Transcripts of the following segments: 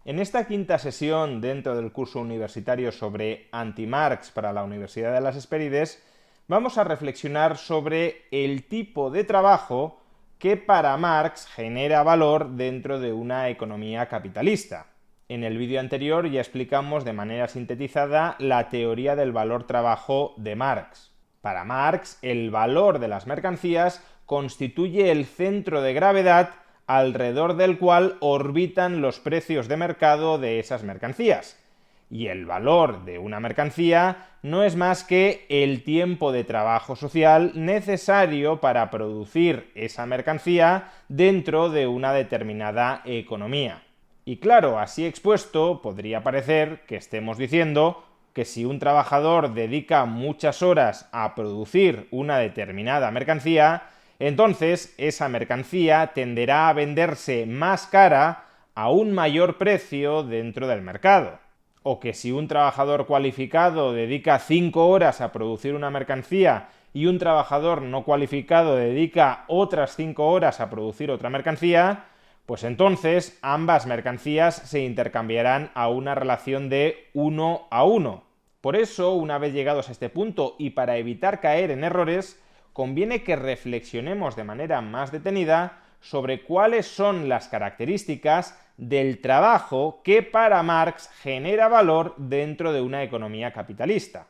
En esta quinta sesión dentro del curso universitario sobre anti-Marx para la Universidad de las Hespérides, vamos a reflexionar sobre el tipo de trabajo que para Marx genera valor dentro de una economía capitalista. En el vídeo anterior ya explicamos de manera sintetizada la teoría del valor-trabajo de Marx. Para Marx, el valor de las mercancías constituye el centro de gravedad alrededor del cual orbitan los precios de mercado de esas mercancías. Y el valor de una mercancía no es más que el tiempo de trabajo social necesario para producir esa mercancía dentro de una determinada economía. Y claro, así expuesto, podría parecer que estemos diciendo que si un trabajador dedica muchas horas a producir una determinada mercancía, entonces esa mercancía tenderá a venderse más cara a un mayor precio dentro del mercado. O que si un trabajador cualificado dedica 5 horas a producir una mercancía y un trabajador no cualificado dedica otras 5 horas a producir otra mercancía, pues entonces ambas mercancías se intercambiarán a una relación de 1 a 1. Por eso, una vez llegados a este punto y para evitar caer en errores, conviene que reflexionemos de manera más detenida sobre cuáles son las características del trabajo que para Marx genera valor dentro de una economía capitalista.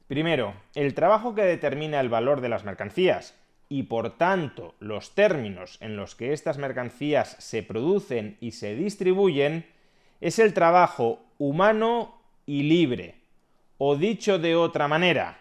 Primero, el trabajo que determina el valor de las mercancías y por tanto los términos en los que estas mercancías se producen y se distribuyen es el trabajo humano y libre. O dicho de otra manera,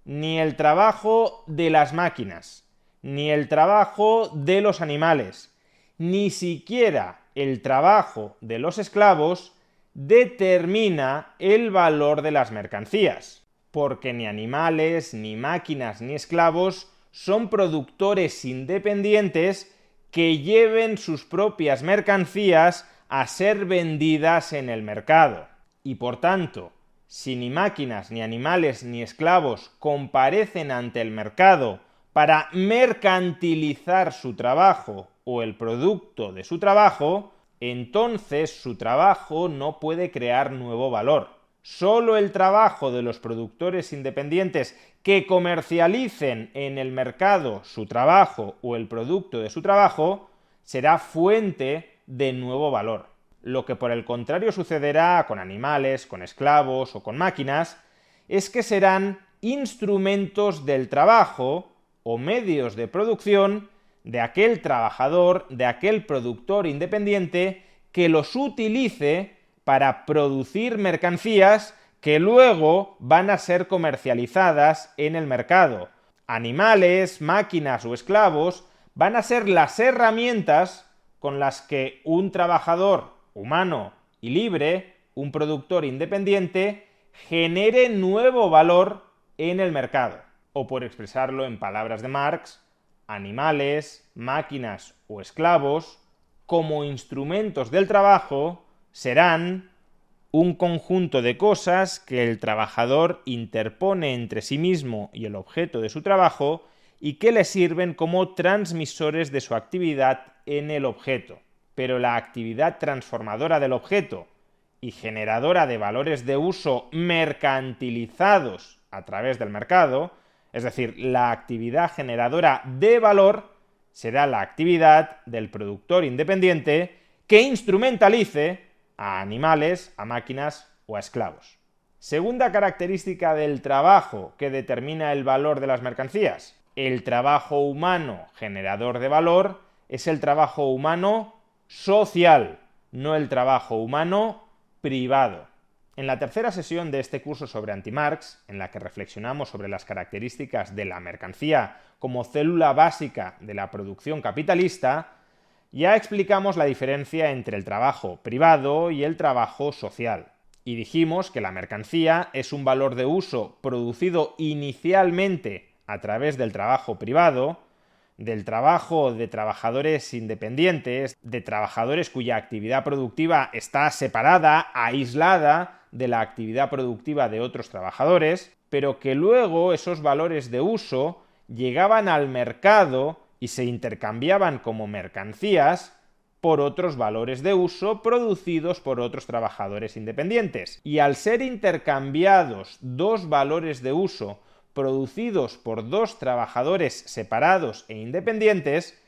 ni el trabajo de las máquinas, ni el trabajo de los animales, ni siquiera el trabajo de los esclavos determina el valor de las mercancías, porque ni animales, ni máquinas, ni esclavos son productores independientes que lleven sus propias mercancías a ser vendidas en el mercado. Y por tanto, si ni máquinas, ni animales, ni esclavos comparecen ante el mercado para mercantilizar su trabajo o el producto de su trabajo, entonces su trabajo no puede crear nuevo valor. Solo el trabajo de los productores independientes que comercialicen en el mercado su trabajo o el producto de su trabajo será fuente de nuevo valor. Lo que por el contrario sucederá con animales, con esclavos o con máquinas, es que serán instrumentos del trabajo o medios de producción de aquel trabajador, de aquel productor independiente que los utilice para producir mercancías que luego van a ser comercializadas en el mercado. Animales, máquinas o esclavos van a ser las herramientas con las que un trabajador humano y libre, un productor independiente, genere nuevo valor en el mercado. O por expresarlo en palabras de Marx, animales, máquinas o esclavos, como instrumentos del trabajo, serán un conjunto de cosas que el trabajador interpone entre sí mismo y el objeto de su trabajo y que le sirven como transmisores de su actividad en el objeto. Pero la actividad transformadora del objeto y generadora de valores de uso mercantilizados a través del mercado, es decir, la actividad generadora de valor, será la actividad del productor independiente que instrumentalice a animales, a máquinas o a esclavos. Segunda característica del trabajo que determina el valor de las mercancías. El trabajo humano generador de valor es el trabajo humano social, no el trabajo humano privado. En la tercera sesión de este curso sobre anti-Marx, en la que reflexionamos sobre las características de la mercancía como célula básica de la producción capitalista, ya explicamos la diferencia entre el trabajo privado y el trabajo social. Y dijimos que la mercancía es un valor de uso producido inicialmente a través del trabajo privado, del trabajo de trabajadores independientes, de trabajadores cuya actividad productiva está separada, aislada de la actividad productiva de otros trabajadores, pero que luego esos valores de uso llegaban al mercado y se intercambiaban como mercancías por otros valores de uso producidos por otros trabajadores independientes. Y al ser intercambiados dos valores de uso producidos por dos trabajadores separados e independientes,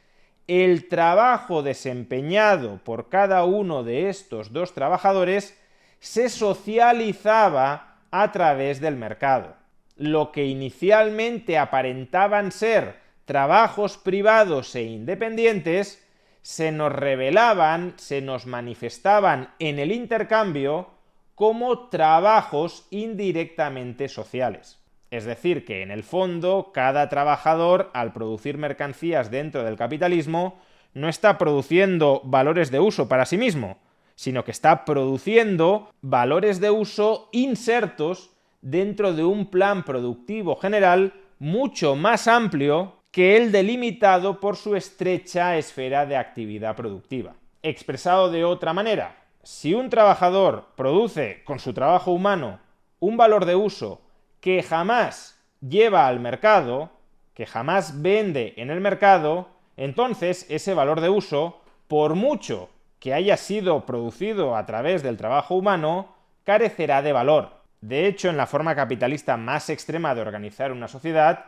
el trabajo desempeñado por cada uno de estos dos trabajadores se socializaba a través del mercado. Lo que inicialmente aparentaban ser trabajos privados e independientes, se nos revelaban, se nos manifestaban en el intercambio como trabajos indirectamente sociales. Es decir, que en el fondo cada trabajador, al producir mercancías dentro del capitalismo, no está produciendo valores de uso para sí mismo, sino que está produciendo valores de uso insertos dentro de un plan productivo general mucho más amplio que el delimitado por su estrecha esfera de actividad productiva. Expresado de otra manera, si un trabajador produce con su trabajo humano un valor de uso que jamás lleva al mercado, que jamás vende en el mercado, entonces ese valor de uso, por mucho que haya sido producido a través del trabajo humano, carecerá de valor. De hecho, en la forma capitalista más extrema de organizar una sociedad,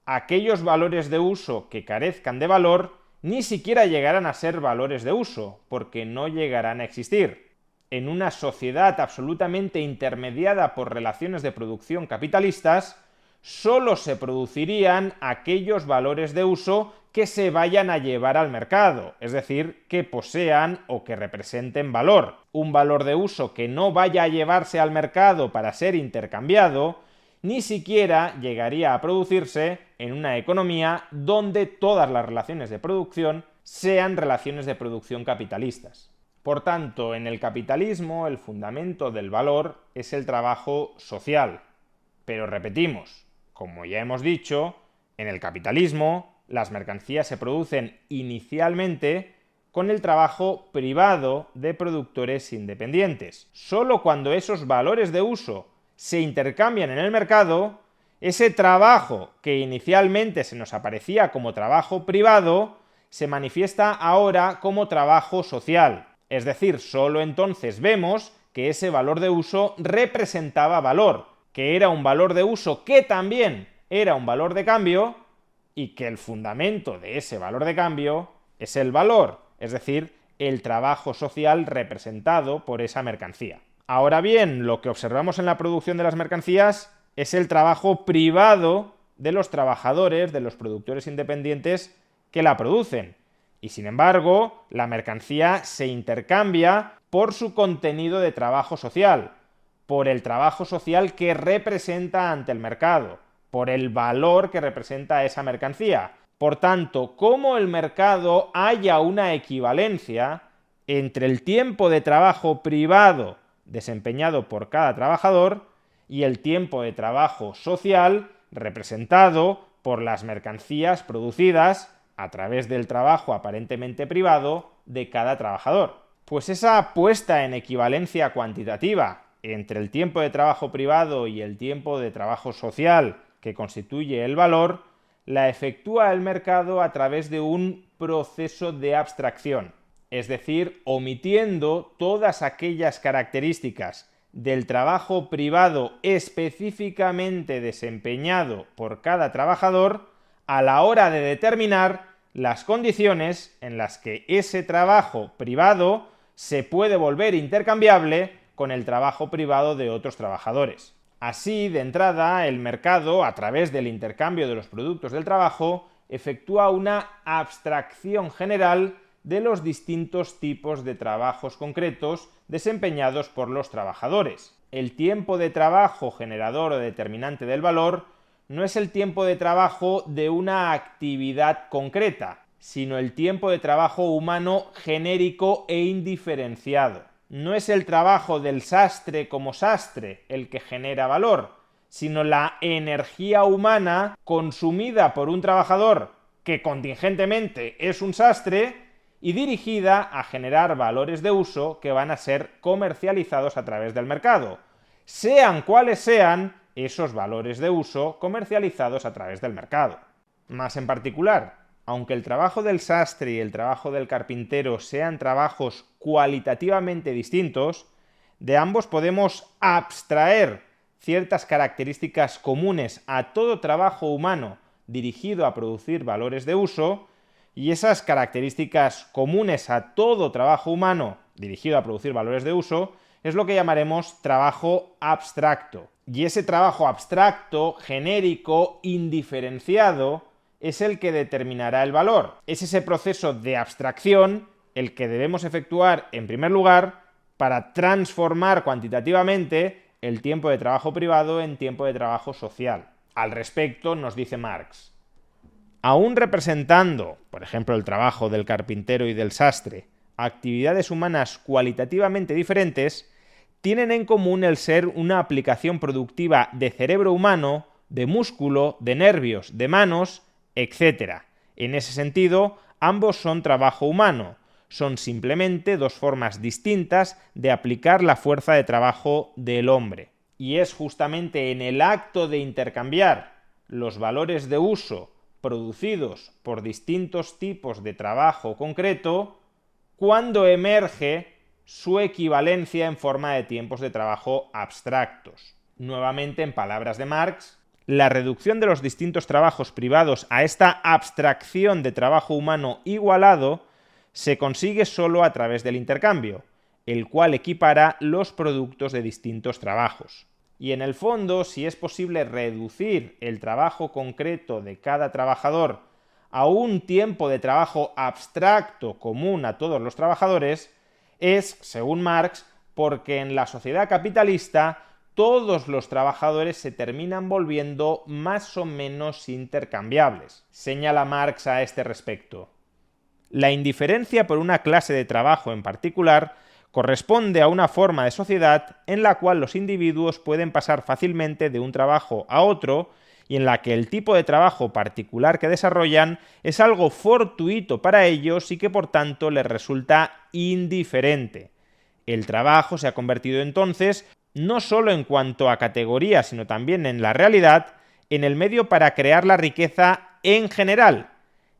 aquellos valores de uso que carezcan de valor ni siquiera llegarán a ser valores de uso, porque no llegarán a existir. En una sociedad absolutamente intermediada por relaciones de producción capitalistas, solo se producirían aquellos valores de uso que se vayan a llevar al mercado, es decir, que posean o que representen valor. Un valor de uso que no vaya a llevarse al mercado para ser intercambiado, ni siquiera llegaría a producirse en una economía donde todas las relaciones de producción sean relaciones de producción capitalistas. Por tanto, en el capitalismo el fundamento del valor es el trabajo social. Pero repetimos, como ya hemos dicho, en el capitalismo las mercancías se producen inicialmente con el trabajo privado de productores independientes. Solo cuando esos valores de uso se intercambian en el mercado, ese trabajo que inicialmente se nos aparecía como trabajo privado se manifiesta ahora como trabajo social. Es decir, solo entonces vemos que ese valor de uso representaba valor, que era un valor de uso que también era un valor de cambio y que el fundamento de ese valor de cambio es el valor, es decir, el trabajo social representado por esa mercancía. Ahora bien, lo que observamos en la producción de las mercancías es el trabajo privado de los trabajadores, de los productores independientes que la producen. Y sin embargo, la mercancía se intercambia por su contenido de trabajo social, por el trabajo social que representa ante el mercado, por el valor que representa esa mercancía. Por tanto, como el mercado haya una equivalencia entre el tiempo de trabajo privado desempeñado por cada trabajador y el tiempo de trabajo social representado por las mercancías producidas a través del trabajo aparentemente privado de cada trabajador. Pues esa puesta en equivalencia cuantitativa entre el tiempo de trabajo privado y el tiempo de trabajo social que constituye el valor, la efectúa el mercado a través de un proceso de abstracción, es decir, omitiendo todas aquellas características del trabajo privado específicamente desempeñado por cada trabajador a la hora de determinar las condiciones en las que ese trabajo privado se puede volver intercambiable con el trabajo privado de otros trabajadores. Así, de entrada, el mercado, a través del intercambio de los productos del trabajo, efectúa una abstracción general de los distintos tipos de trabajos concretos desempeñados por los trabajadores. El tiempo de trabajo generador o determinante del valor no es el tiempo de trabajo de una actividad concreta, sino el tiempo de trabajo humano genérico e indiferenciado. No es el trabajo del sastre como sastre el que genera valor, sino la energía humana consumida por un trabajador que contingentemente es un sastre y dirigida a generar valores de uso que van a ser comercializados a través del mercado, sean cuales sean esos valores de uso comercializados a través del mercado. Más en particular, aunque el trabajo del sastre y el trabajo del carpintero sean trabajos cualitativamente distintos, de ambos podemos abstraer ciertas características comunes a todo trabajo humano dirigido a producir valores de uso, y esas características comunes a todo trabajo humano dirigido a producir valores de uso es lo que llamaremos trabajo abstracto. Y ese trabajo abstracto, genérico, indiferenciado, es el que determinará el valor. Es ese proceso de abstracción el que debemos efectuar en primer lugar para transformar cuantitativamente el tiempo de trabajo privado en tiempo de trabajo social. Al respecto nos dice Marx: aún representando, por ejemplo, el trabajo del carpintero y del sastre, actividades humanas cualitativamente diferentes, tienen en común el ser una aplicación productiva de cerebro humano, de músculo, de nervios, de manos, etc. En ese sentido, ambos son trabajo humano, son simplemente dos formas distintas de aplicar la fuerza de trabajo del hombre. Y es justamente en el acto de intercambiar los valores de uso producidos por distintos tipos de trabajo concreto cuando emerge su equivalencia en forma de tiempos de trabajo abstractos. Nuevamente, en palabras de Marx, la reducción de los distintos trabajos privados a esta abstracción de trabajo humano igualado se consigue solo a través del intercambio, el cual equipara los productos de distintos trabajos. Y en el fondo, si es posible reducir el trabajo concreto de cada trabajador a un tiempo de trabajo abstracto común a todos los trabajadores, es, según Marx, porque en la sociedad capitalista todos los trabajadores se terminan volviendo más o menos intercambiables. Señala Marx a este respecto: la indiferencia por una clase de trabajo en particular corresponde a una forma de sociedad en la cual los individuos pueden pasar fácilmente de un trabajo a otro y en la que el tipo de trabajo particular que desarrollan es algo fortuito para ellos y que por tanto les resulta indiferente. El trabajo se ha convertido entonces, no solo en cuanto a categoría, sino también en la realidad, en el medio para crear la riqueza en general,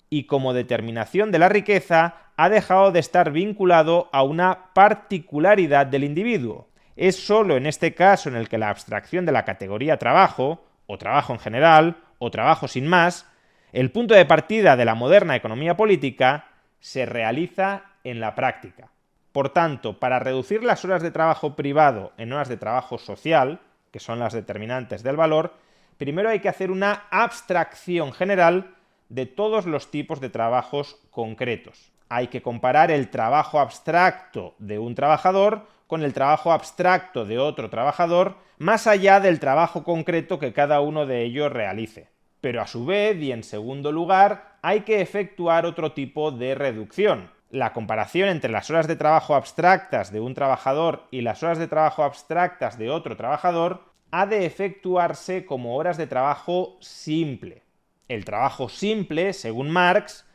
y como determinación de la riqueza ha dejado de estar vinculado a una particularidad del individuo. Es solo en este caso en el que la abstracción de la categoría trabajo, o trabajo en general, o trabajo sin más, el punto de partida de la moderna economía política, se realiza en la práctica. Por tanto, para reducir las horas de trabajo privado en horas de trabajo social, que son las determinantes del valor, primero hay que hacer una abstracción general de todos los tipos de trabajos concretos. Hay que comparar el trabajo abstracto de un trabajador con el trabajo abstracto de otro trabajador, más allá del trabajo concreto que cada uno de ellos realice. Pero a su vez, y en segundo lugar, hay que efectuar otro tipo de reducción. La comparación entre las horas de trabajo abstractas de un trabajador y las horas de trabajo abstractas de otro trabajador ha de efectuarse como horas de trabajo simple. El trabajo simple, según Marx,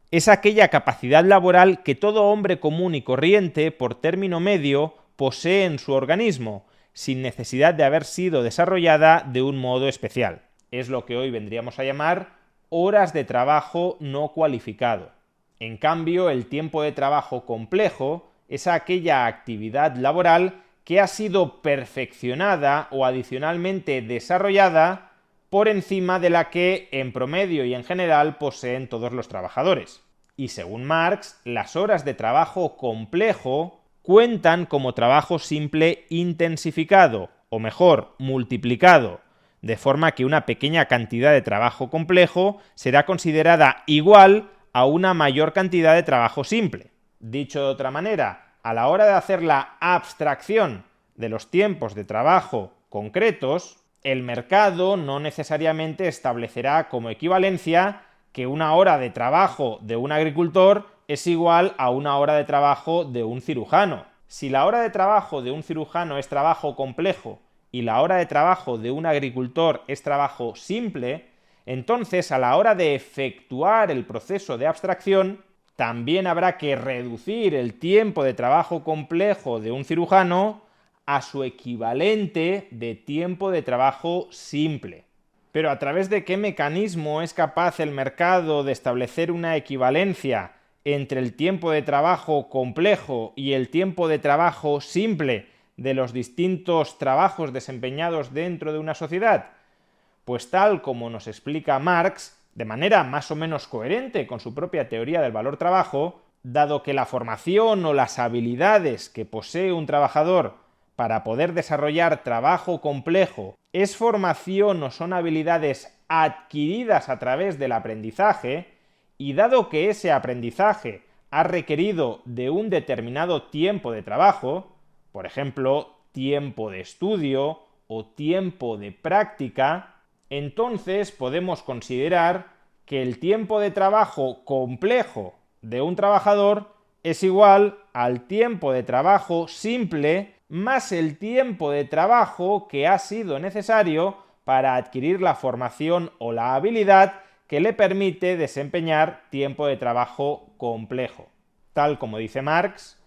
es aquella capacidad laboral que todo hombre común y corriente, por término medio, posee en su organismo, sin necesidad de haber sido desarrollada de un modo especial. Es lo que hoy vendríamos a llamar horas de trabajo no cualificado. En cambio, el tiempo de trabajo complejo es aquella actividad laboral que ha sido perfeccionada o adicionalmente desarrollada por encima de la que en promedio y en general poseen todos los trabajadores. Y según Marx, las horas de trabajo complejo cuentan como trabajo simple intensificado, o mejor, multiplicado, de forma que una pequeña cantidad de trabajo complejo será considerada igual a una mayor cantidad de trabajo simple. Dicho de otra manera, a la hora de hacer la abstracción de los tiempos de trabajo concretos, el mercado no necesariamente establecerá como equivalencia que una hora de trabajo de un agricultor es igual a una hora de trabajo de un cirujano. Si la hora de trabajo de un cirujano es trabajo complejo y la hora de trabajo de un agricultor es trabajo simple, entonces a la hora de efectuar el proceso de abstracción, también habrá que reducir el tiempo de trabajo complejo de un cirujano a su equivalente de tiempo de trabajo simple. Pero ¿a través de qué mecanismo es capaz el mercado de establecer una equivalencia entre el tiempo de trabajo complejo y el tiempo de trabajo simple de los distintos trabajos desempeñados dentro de una sociedad? Pues tal como nos explica Marx, de manera más o menos coherente con su propia teoría del valor-trabajo, dado que la formación o las habilidades que posee un trabajador para poder desarrollar trabajo complejo es formación o son habilidades adquiridas a través del aprendizaje, y dado que ese aprendizaje ha requerido de un determinado tiempo de trabajo, por ejemplo, tiempo de estudio o tiempo de práctica, entonces podemos considerar que el tiempo de trabajo complejo de un trabajador es igual al tiempo de trabajo simple más el tiempo de trabajo que ha sido necesario para adquirir la formación o la habilidad que le permite desempeñar tiempo de trabajo complejo. Tal como dice Marx,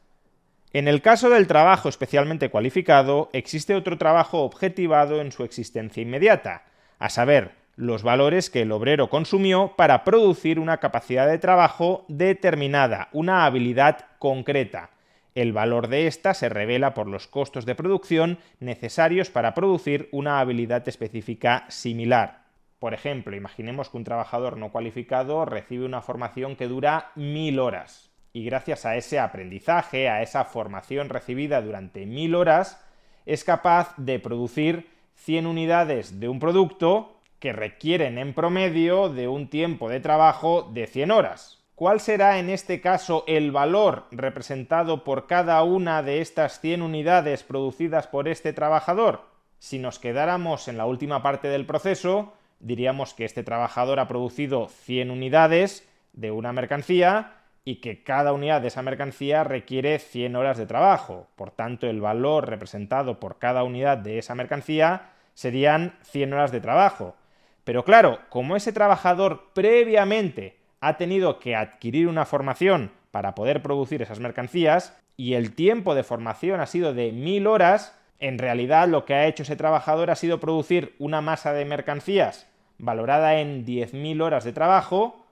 en el caso del trabajo especialmente cualificado, existe otro trabajo objetivado en su existencia inmediata, a saber, los valores que el obrero consumió para producir una capacidad de trabajo determinada, una habilidad concreta. El valor de ésta se revela por los costos de producción necesarios para producir una habilidad específica similar. Por ejemplo, imaginemos que un trabajador no cualificado recibe una formación que dura 1000 horas. Y gracias a ese aprendizaje, a esa formación recibida durante 1000 horas, es capaz de producir 100 unidades de un producto que requieren en promedio de un tiempo de trabajo de 100 horas. ¿Cuál será en este caso el valor representado por cada una de estas 100 unidades producidas por este trabajador? Si nos quedáramos en la última parte del proceso, diríamos que este trabajador ha producido 100 unidades de una mercancía y que cada unidad de esa mercancía requiere 100 horas de trabajo. Por tanto, el valor representado por cada unidad de esa mercancía serían 100 horas de trabajo. Pero claro, como ese trabajador previamente ha tenido que adquirir una formación para poder producir esas mercancías y el tiempo de formación ha sido de 1000 horas, en realidad lo que ha hecho ese trabajador ha sido producir una masa de mercancías valorada en 10.000 horas de trabajo,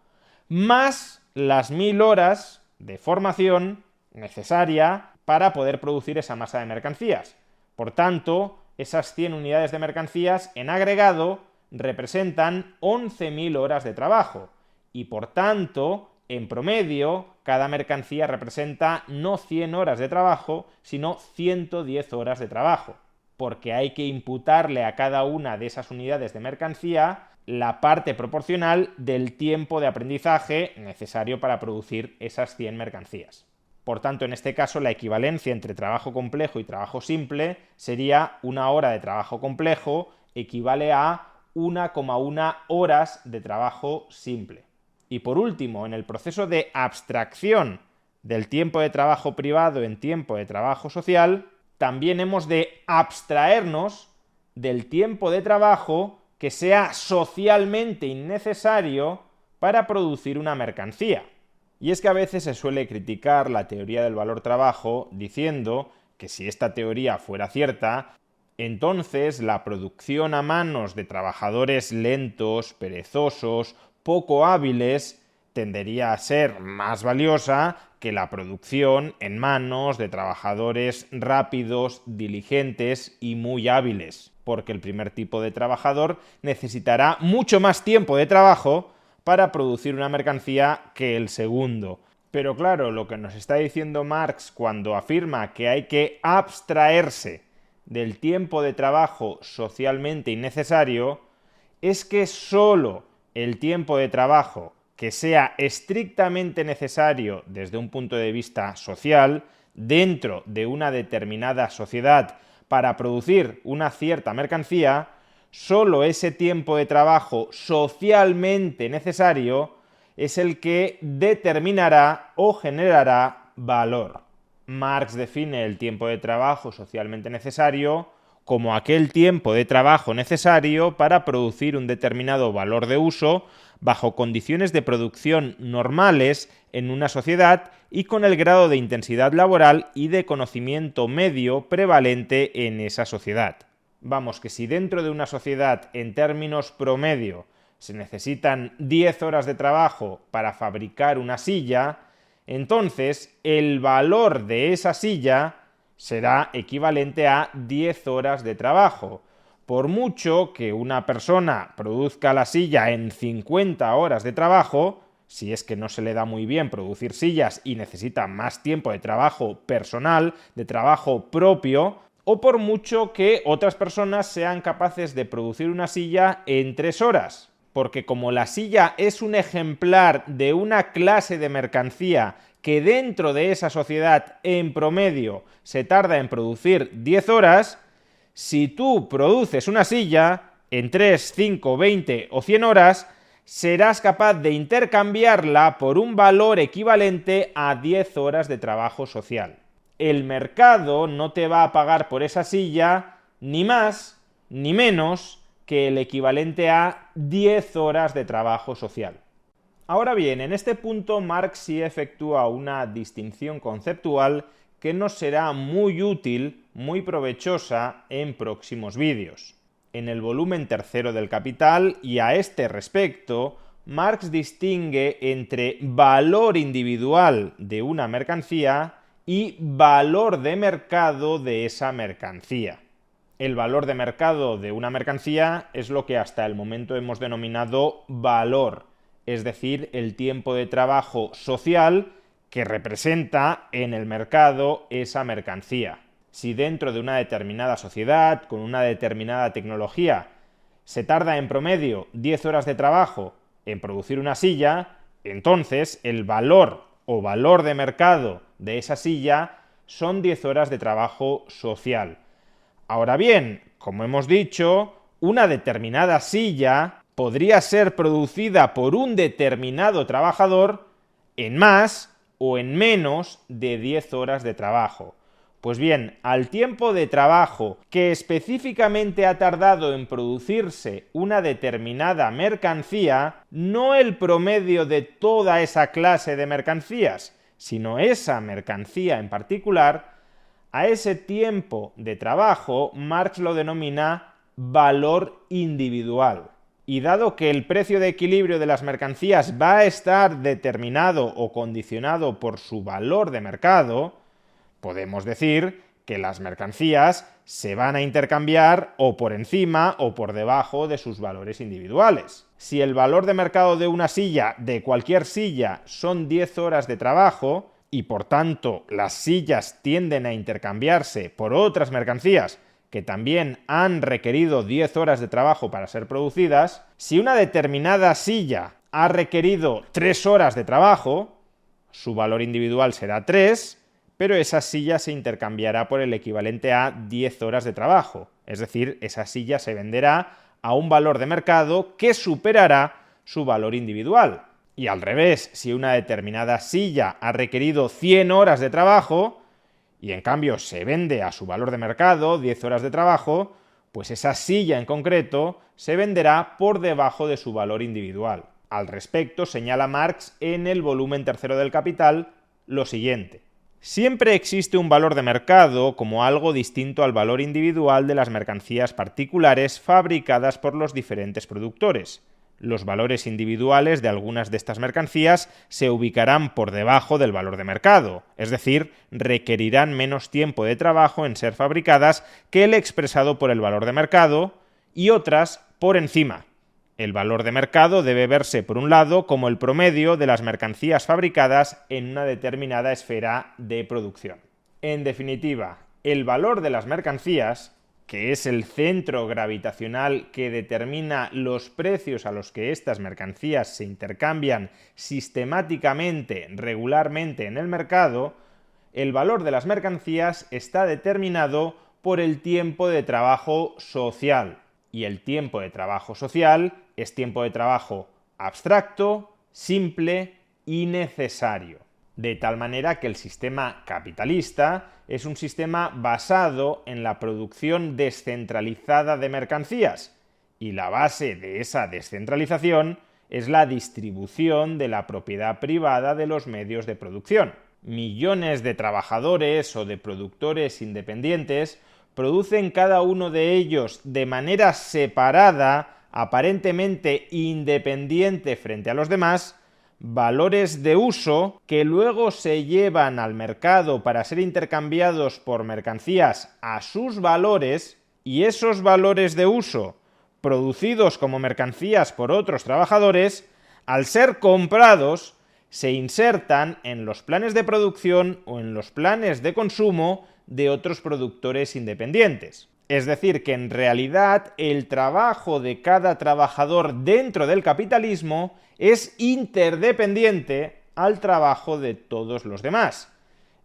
más las 1000 horas de formación necesaria para poder producir esa masa de mercancías. Por tanto, esas 100 unidades de mercancías en agregado representan 11.000 horas de trabajo y por tanto, en promedio, cada mercancía representa no 100 horas de trabajo, sino 110 horas de trabajo, porque hay que imputarle a cada una de esas unidades de mercancía la parte proporcional del tiempo de aprendizaje necesario para producir esas 100 mercancías. Por tanto, en este caso, la equivalencia entre trabajo complejo y trabajo simple sería una hora de trabajo complejo equivale a 1,1 horas de trabajo simple. Y por último, en el proceso de abstracción del tiempo de trabajo privado en tiempo de trabajo social, también hemos de abstraernos del tiempo de trabajo que sea socialmente innecesario para producir una mercancía. Y es que a veces se suele criticar la teoría del valor-trabajo diciendo que si esta teoría fuera cierta, entonces la producción a manos de trabajadores lentos, perezosos, poco hábiles, tendería a ser más valiosa que la producción en manos de trabajadores rápidos, diligentes y muy hábiles, porque el primer tipo de trabajador necesitará mucho más tiempo de trabajo para producir una mercancía que el segundo. Pero claro, lo que nos está diciendo Marx cuando afirma que hay que abstraerse del tiempo de trabajo socialmente innecesario es que solo el tiempo de trabajo que sea estrictamente necesario desde un punto de vista social, dentro de una determinada sociedad, para producir una cierta mercancía, solo ese tiempo de trabajo socialmente necesario es el que determinará o generará valor. Marx define el tiempo de trabajo socialmente necesario como aquel tiempo de trabajo necesario para producir un determinado valor de uso bajo condiciones de producción normales en una sociedad y con el grado de intensidad laboral y de conocimiento medio prevalente en esa sociedad. Vamos, que si dentro de una sociedad, en términos promedio, se necesitan 10 horas de trabajo para fabricar una silla, entonces el valor de esa silla será equivalente a 10 horas de trabajo. Por mucho que una persona produzca la silla en 50 horas de trabajo, si es que no se le da muy bien producir sillas y necesita más tiempo de trabajo personal, de trabajo propio, o por mucho que otras personas sean capaces de producir una silla en 3 horas. Porque como la silla es un ejemplar de una clase de mercancía que dentro de esa sociedad en promedio se tarda en producir 10 horas, si tú produces una silla en 3, 5, 20 o 100 horas, serás capaz de intercambiarla por un valor equivalente a 10 horas de trabajo social. El mercado no te va a pagar por esa silla ni más ni menos que el equivalente a 10 horas de trabajo social. Ahora bien, en este punto Marx sí efectúa una distinción conceptual que nos será muy útil, muy provechosa en próximos vídeos. En el volumen tercero del Capital, y a este respecto, Marx distingue entre valor individual de una mercancía y valor de mercado de esa mercancía. El valor de mercado de una mercancía es lo que hasta el momento hemos denominado valor, es decir, el tiempo de trabajo social que representa en el mercado esa mercancía. Si dentro de una determinada sociedad, con una determinada tecnología, se tarda en promedio 10 horas de trabajo en producir una silla, entonces el valor o valor de mercado de esa silla son 10 horas de trabajo social. Ahora bien, como hemos dicho, una determinada silla podría ser producida por un determinado trabajador en más o en menos de 10 horas de trabajo. Pues bien, al tiempo de trabajo que específicamente ha tardado en producirse una determinada mercancía, no el promedio de toda esa clase de mercancías, sino esa mercancía en particular, a ese tiempo de trabajo Marx lo denomina valor individual. Y dado que el precio de equilibrio de las mercancías va a estar determinado o condicionado por su valor de mercado, podemos decir que las mercancías se van a intercambiar o por encima o por debajo de sus valores individuales. Si el valor de mercado de una silla, de cualquier silla, son 10 horas de trabajo, y por tanto las sillas tienden a intercambiarse por otras mercancías que también han requerido 10 horas de trabajo para ser producidas, si una determinada silla ha requerido 3 horas de trabajo, su valor individual será 3, pero esa silla se intercambiará por el equivalente a 10 horas de trabajo. Es decir, esa silla se venderá a un valor de mercado que superará su valor individual. Y al revés, si una determinada silla ha requerido 100 horas de trabajo y en cambio se vende a su valor de mercado, 10 horas de trabajo, pues esa silla en concreto se venderá por debajo de su valor individual. Al respecto, señala Marx en el volumen tercero del Capital lo siguiente. Siempre existe un valor de mercado como algo distinto al valor individual de las mercancías particulares fabricadas por los diferentes productores. Los valores individuales de algunas de estas mercancías se ubicarán por debajo del valor de mercado, es decir, requerirán menos tiempo de trabajo en ser fabricadas que el expresado por el valor de mercado, y otras por encima. El valor de mercado debe verse, por un lado, como el promedio de las mercancías fabricadas en una determinada esfera de producción. En definitiva, el valor de las mercancías, que es el centro gravitacional que determina los precios a los que estas mercancías se intercambian sistemáticamente, regularmente en el mercado, el valor de las mercancías está determinado por el tiempo de trabajo social. Y el tiempo de trabajo social es tiempo de trabajo abstracto, simple y necesario. De tal manera que el sistema capitalista es un sistema basado en la producción descentralizada de mercancías, y la base de esa descentralización es la distribución de la propiedad privada de los medios de producción. Millones de trabajadores o de productores independientes producen cada uno de ellos de manera separada, aparentemente independiente frente a los demás, valores de uso que luego se llevan al mercado para ser intercambiados por mercancías a sus valores, y esos valores de uso, producidos como mercancías por otros trabajadores, al ser comprados, se insertan en los planes de producción o en los planes de consumo de otros productores independientes. Es decir, que en realidad el trabajo de cada trabajador dentro del capitalismo es interdependiente al trabajo de todos los demás.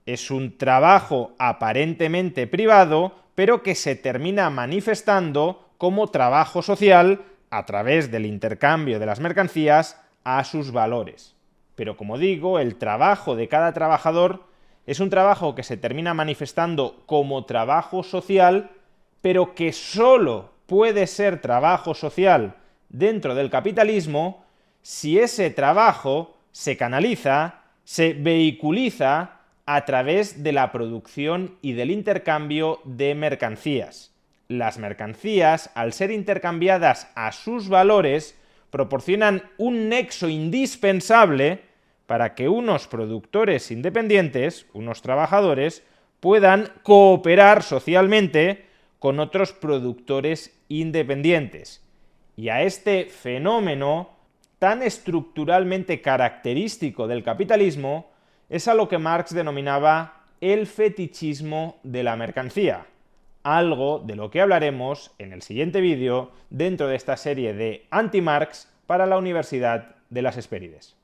Es un trabajo aparentemente privado, pero que se termina manifestando como trabajo social a través del intercambio de las mercancías a sus valores. Pero como digo, el trabajo de cada trabajador es un trabajo que se termina manifestando como trabajo social, pero que solo puede ser trabajo social dentro del capitalismo si ese trabajo se canaliza, se vehiculiza a través de la producción y del intercambio de mercancías. Las mercancías, al ser intercambiadas a sus valores, proporcionan un nexo indispensable para que unos productores independientes, unos trabajadores, puedan cooperar socialmente con otros productores independientes. Y a este fenómeno tan estructuralmente característico del capitalismo es a lo que Marx denominaba el fetichismo de la mercancía, algo de lo que hablaremos en el siguiente vídeo dentro de esta serie de Anti-Marx para la Universidad de las Hespérides.